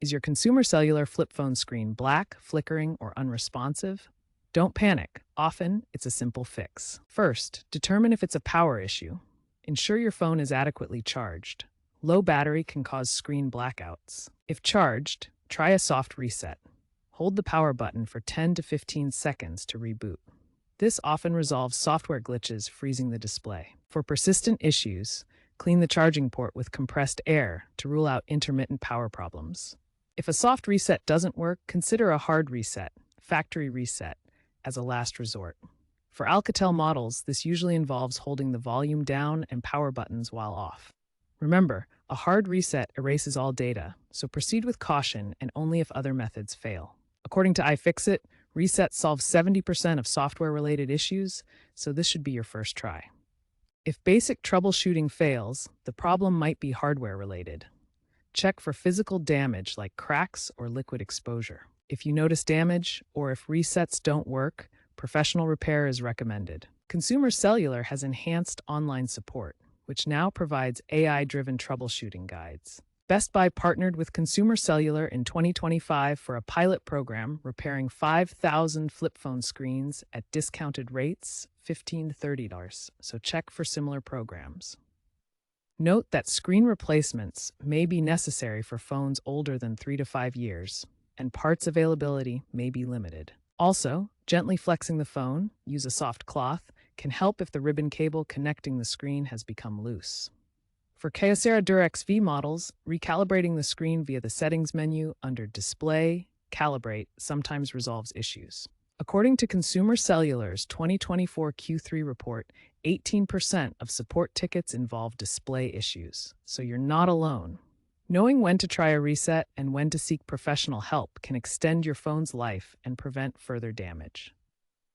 Is your Consumer Cellular flip phone screen black, flickering, or unresponsive? Don't panic. Often, it's a simple fix. First, determine if it's a power issue. Ensure your phone is adequately charged. Low battery can cause screen blackouts. If charged, try a soft reset. Hold the power button for 10 to 15 seconds to reboot. This often resolves software glitches, freezing the display. For persistent issues, clean the charging port with compressed air to rule out intermittent power problems. If a soft reset doesn't work, consider a hard reset, factory reset, as a last resort. For Alcatel models, this usually involves holding the volume down and power buttons while off. Remember, a hard reset erases all data, so proceed with caution and only if other methods fail. According to iFixit, resets solve 70% of software-related issues, so this should be your first try. If basic troubleshooting fails, the problem might be hardware-related. Check for physical damage like cracks or liquid exposure. If you notice damage, or if resets don't work, professional repair is recommended. Consumer Cellular has enhanced online support, which now provides AI-driven troubleshooting guides. Best Buy partnered with Consumer Cellular in 2025 for a pilot program repairing 5,000 flip phone screens at discounted rates, $15 to $30, so check for similar programs. Note that screen replacements may be necessary for phones older than 3 to 5 years, and parts availability may be limited. Also, gently flexing the phone, use a soft cloth, can help if the ribbon cable connecting the screen has become loose. For Kyocera Durex V models, recalibrating the screen via the settings menu under Display, Calibrate sometimes resolves issues. According to Consumer Cellular's 2024 Q3 report, 18% of support tickets involve display issues, so you're not alone. Knowing when to try a reset and when to seek professional help can extend your phone's life and prevent further damage.